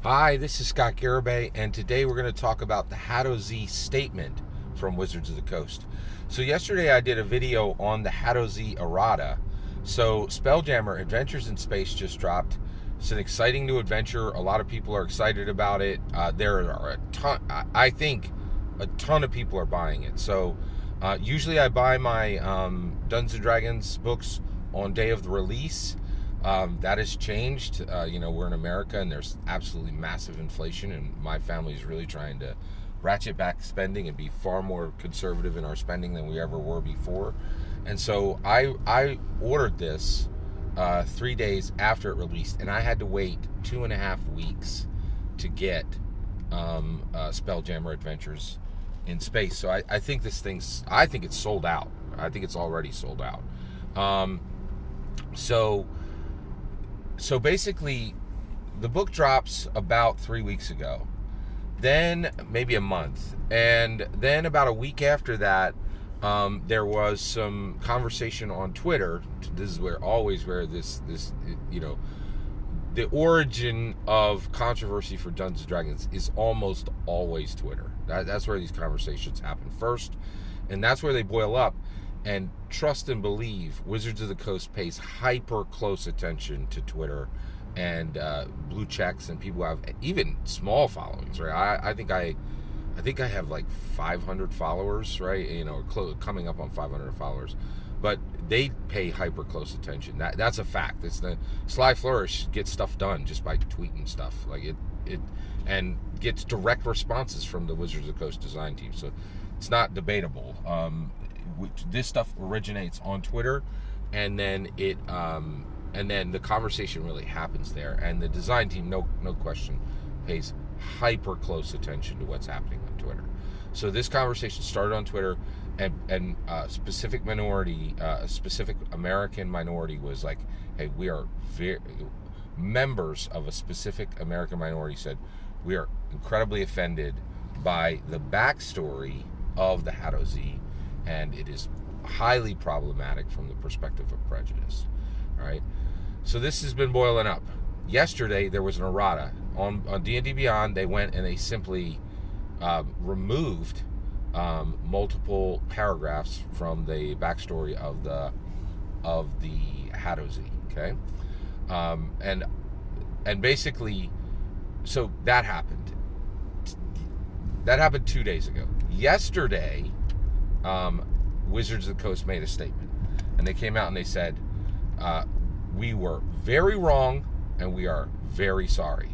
Hi, this is Scott Garibay, and today we're going to talk about the Hadozee statement from Wizards of the Coast. So yesterday I did a video on the Hadozee errata. So Spelljammer Adventures in Space just dropped. It's an exciting new adventure. A lot of people are excited about it. There are a ton, I think a ton of people are buying it. So usually I buy my Dungeons & Dragons books on day of the release. That has changed. We're in America and there's absolutely massive inflation, and my family is really trying to ratchet back spending and be far more conservative in our spending than we ever were before. And so I ordered this 3 days after it released, and I had to wait 2.5 weeks to get Spelljammer Adventures in Space. So I think this thing's, I think it's sold out. I think it's already sold out. So basically, the book drops about 3 weeks ago, then maybe a month, and then about a week after that, there was some conversation on Twitter. This is where the origin of controversy for Dungeons & Dragons is almost always Twitter. That's where these conversations happen first, and that's where they boil up. And trust and believe, Wizards of the Coast pays hyper close attention to Twitter and blue checks and people who have even small followings, right? I think I have like 500 followers, right? Coming up on 500 followers, but they pay hyper close attention. That's a fact. It's the Sly Flourish gets stuff done just by tweeting stuff, like it and gets direct responses from the Wizards of the Coast design team. So it's not debatable. This stuff originates on Twitter, and then the conversation really happens there, and the design team, no question, pays hyper close attention to what's happening on Twitter. So this conversation started on Twitter, and a specific American minority was like, hey, we are members of a specific American minority said, we are incredibly offended by the backstory of the Hadozee, and it is highly problematic from the perspective of prejudice. All right, so this has been boiling up. Yesterday there was an errata on D&D Beyond. They went and they simply removed multiple paragraphs from the backstory of the Hadozee. Okay, and basically, so that happened. That happened 2 days ago. Yesterday, Wizards of the Coast made a statement, and they came out and they said, we were very wrong and we are very sorry.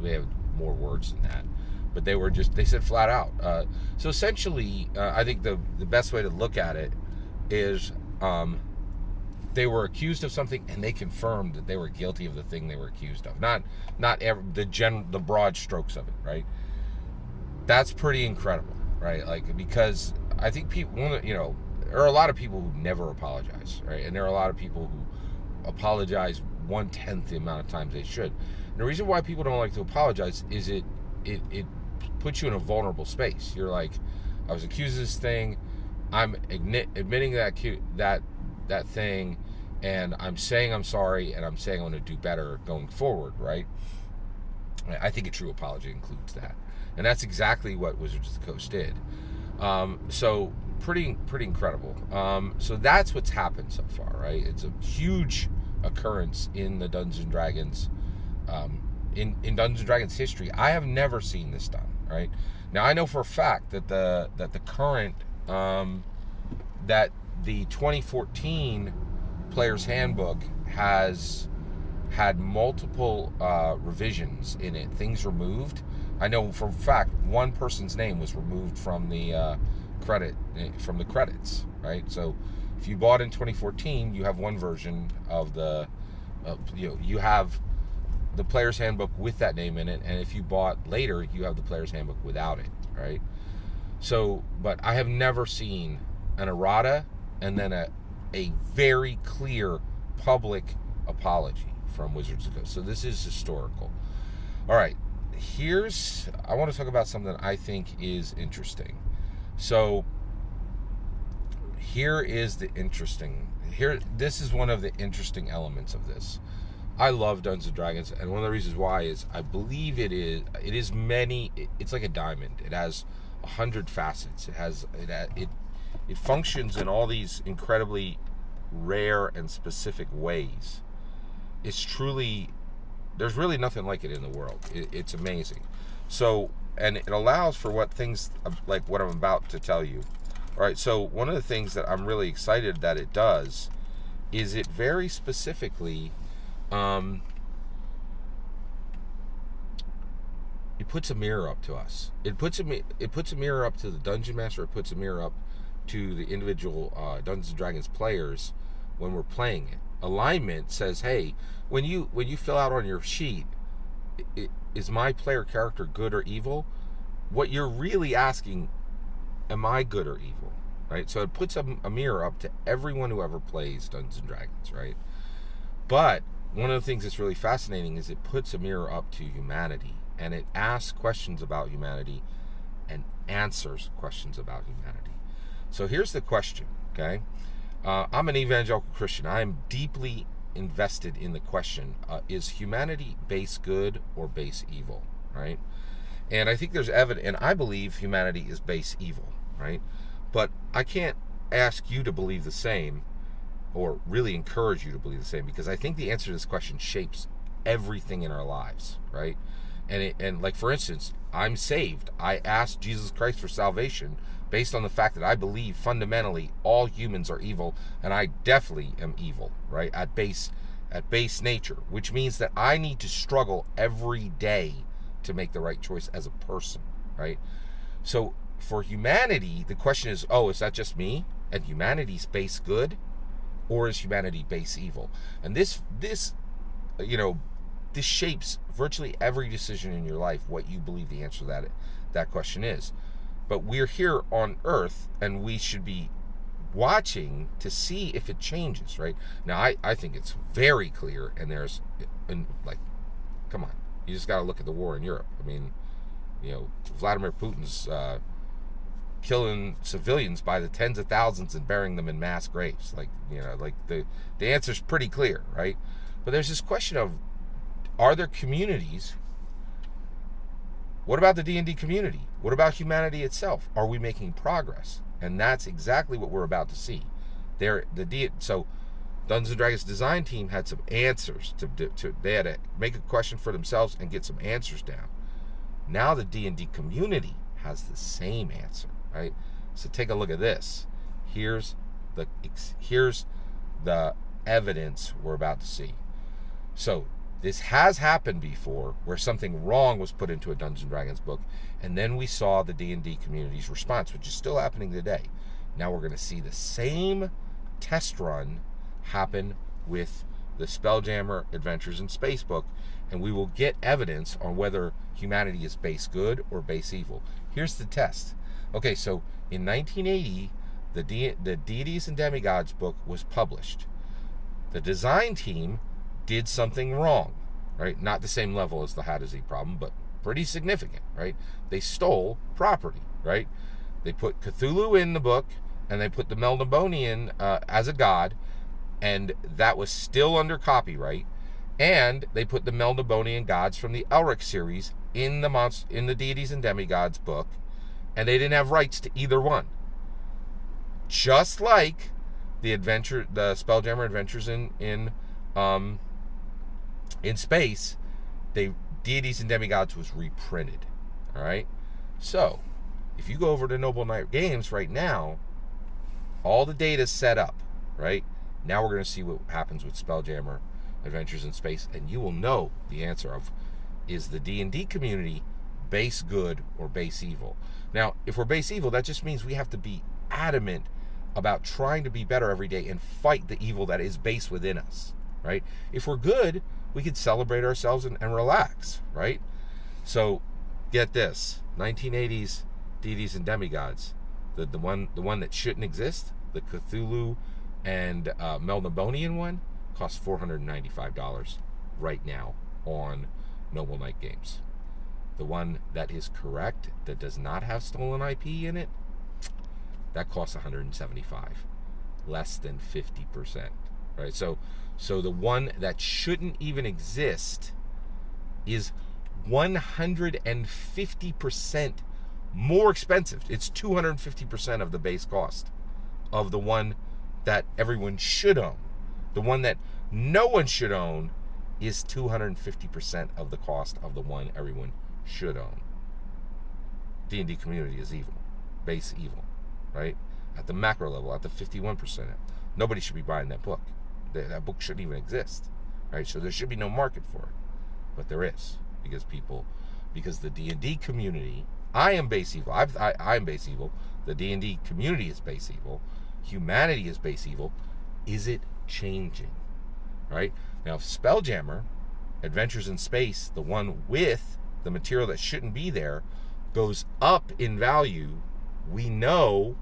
They have more words than that, but they said flat out. So essentially, I think the best way to look at it is they were accused of something, and they confirmed that they were guilty of the thing they were accused of. Not the broad strokes of it, right? That's pretty incredible, right? Like, because I think people, there are a lot of people who never apologize, right? And there are a lot of people who apologize 1/10 the amount of times they should. And the reason why people don't like to apologize is it puts you in a vulnerable space. You're like, I was accused of this thing, I'm admitting that thing, and I'm saying I'm sorry, and I'm saying I'm going to do better going forward, right? I think a true apology includes that. And that's exactly what Wizards of the Coast did. So pretty incredible. So that's what's happened so far, right? It's a huge occurrence in the Dungeons & Dragons, in Dungeons & Dragons history. I have never seen this done, right? Now, I know for a fact that the current, that the 2014 Player's Handbook has had multiple revisions in it, things removed. I know for a fact one person's name was removed from the credits, right? So if you bought in 2014, you have one version of you have the Player's Handbook with that name in it, and if you bought later, you have the Player's Handbook without it, right? So, but I have never seen an errata and then a very clear public apology from Wizards of the Coast. So this is historical. All right, I want to talk about something I think is interesting. So this is one of the interesting elements of this. I love Dungeons and Dragons, and one of the reasons why is I believe it's like a diamond. It has 100 facets. It functions in all these incredibly rare and specific ways. It's truly, there's really nothing like it in the world. It's amazing. So, and it allows for things like what I'm about to tell you. All right, so one of the things that I'm really excited that it does is it very specifically, it puts a mirror up to us. It puts a mirror up to the dungeon master. It puts a mirror up to the individual Dungeons and Dragons players when we're playing it. Alignment says, hey, when you fill out on your sheet, is my player character good or evil? What you're really asking, am I good or evil? Right? So it puts a mirror up to everyone who ever plays Dungeons and Dragons, right? But one of the things that's really fascinating is it puts a mirror up to humanity, and it asks questions about humanity and answers questions about humanity. So here's the question, okay? I'm an evangelical Christian. I am deeply invested in the question, is humanity base good or base evil, right? And I think there's evidence, and I believe humanity is base evil, right? But I can't ask you to believe the same or really encourage you to believe the same, because I think the answer to this question shapes everything in our lives, right? And like, for instance, I'm saved. I asked Jesus Christ for salvation based on the fact that I believe fundamentally all humans are evil, and I definitely am evil, right? At base nature, which means that I need to struggle every day to make the right choice as a person, right? So for humanity, the question is, is that just me? And humanity's base good, or is humanity base evil? And this shapes virtually every decision in your life, what you believe the answer to that question is. But we're here on Earth, and we should be watching to see if it changes, right? Now, I think it's very clear, and come on, you just got to look at the war in Europe. I mean, Vladimir Putin's killing civilians by the tens of thousands and burying them in mass graves. The answer's pretty clear, right? But there's this question of, are there communities? What about the D&D community? What about humanity itself? Are we making progress? And that's exactly what we're about to see. So Dungeons and Dragons design team had some answers they had to make a question for themselves and get some answers down. Now the D&D community has the same answer, right? So take a look at this. Here's the evidence we're about to see. So this has happened before, where something wrong was put into a Dungeons & Dragons book, and then we saw the D&D community's response, which is still happening today. Now we're going to see the same test run happen with the Spelljammer Adventures in Space book, and we will get evidence on whether humanity is base good or base evil. Here's the test. Okay, so in 1980, the Deities and Demigods book was published. The design team did something wrong, right? Not the same level as the Hadozee problem, but pretty significant, right? They stole property, right? They put Cthulhu in the book, and they put the Melnibonian as a god, and that was still under copyright. And they put the Melnibonian gods from the Elric series in the Deities and Demigods book, and they didn't have rights to either one. Just like the Spelljammer Adventures in Space, Deities and Demigods was reprinted. All right. So, if you go over to Noble Knight Games right now, all the data is set up. Right now, we're going to see what happens with Spelljammer Adventures in Space, and you will know the answer of, is the D&D community base good or base evil? Now, if we're base evil, that just means we have to be adamant about trying to be better every day and fight the evil that is base within us, right? If we're good, we could celebrate ourselves and relax, right? So, get this: 1980s Deities and Demigods, the one that shouldn't exist, the Cthulhu and Melnibonian one, costs $495 right now on Noble Knight Games. The one that is correct, that does not have stolen IP in it, that costs $175, less than 50%. Right? So So the one that shouldn't even exist is 150% more expensive. It's 250% of the base cost of the one that everyone should own. The one that no one should own is 250% of the cost of the one everyone should own. D&D community is evil, base evil, right? At the macro level, at the 51%. Nobody should be buying that book. That book shouldn't even exist, right? So there should be no market for it, but there is, because the D&D community, I am base evil. I am base evil. The D&D community is base evil. Humanity is base evil. Is it changing, right? Now, Spelljammer, Adventures in Space, the one with the material that shouldn't be there, goes up in value. We know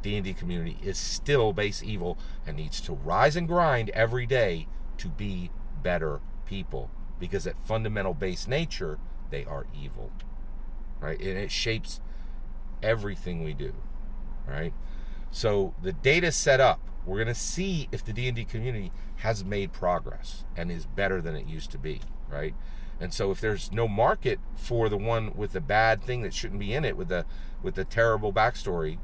D&D community is still base evil and needs to rise and grind every day to be better people, because at fundamental base nature, they are evil, right? And it shapes everything we do, right? So the data's set up. We're going to see if the D&D community has made progress and is better than it used to be, right? And so if there's no market for the one with the bad thing that shouldn't be in it, with the terrible backstory,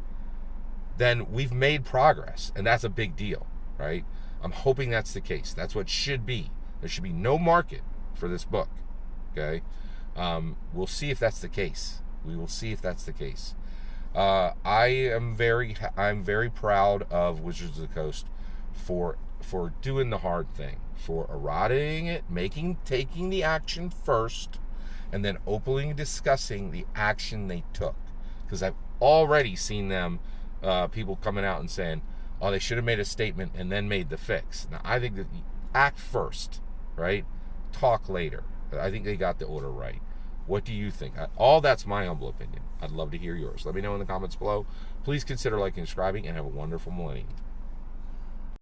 then we've made progress, and that's a big deal, right? I'm hoping that's the case. That's what should be. There should be no market for this book, okay? We'll see if that's the case. We will see if that's the case. I'm very proud of Wizards of the Coast for doing the hard thing, for eroding it, taking the action first, and then openly discussing the action they took. Because I've already seen them, people coming out and saying, "Oh, they should have made a statement and then made the fix." Now, I think that you act first, right? Talk later. I think they got the order right. What do you think? All that's my humble opinion. I'd love to hear yours. Let me know in the comments below. Please consider liking and subscribing, and have a wonderful millennium.